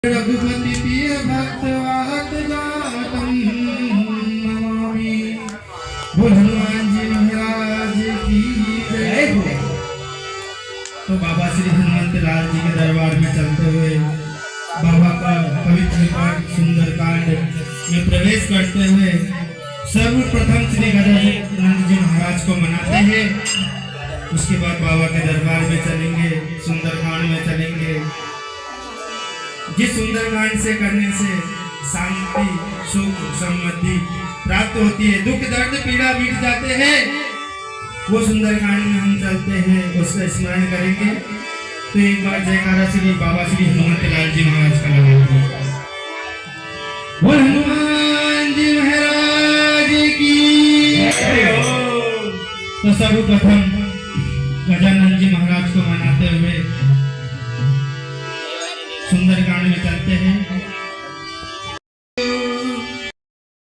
रघुपति प्रिय भक्त वाहत जातम नमामि। बोल हनुमान जी महाराज की जय हो। तो बाबा श्री हनुमंत लाल जी के दरबार में चलते हुए बाबा का पवित्र पाठ सुंदरकांड में प्रवेश करते हुए सर्वप्रथम श्री गजानंद जी महाराज को मनाते हैं। उसके बाद बाबा के दरबार में चलेंगे, सुंदरकांड में चलेंगे। जिस सुंदरकांड से करने से शांति, सुख, समृद्धि प्राप्त होती है, दुख दर्द पीड़ा मिट जाते हैं, वो सुंदरकांड में हम चलते हैं, उसका स्मरण करेंगे। तो एक बार जयकारा श्री बाबा श्री हनुमंत लाल जी महाराज का लगाएंगे। बोल हनुमान जी महाराज की जय हो। तो सर्वप्रथम गजानंद जी महाराज को मनाते हुए सुंदरकांड में चलते हैं।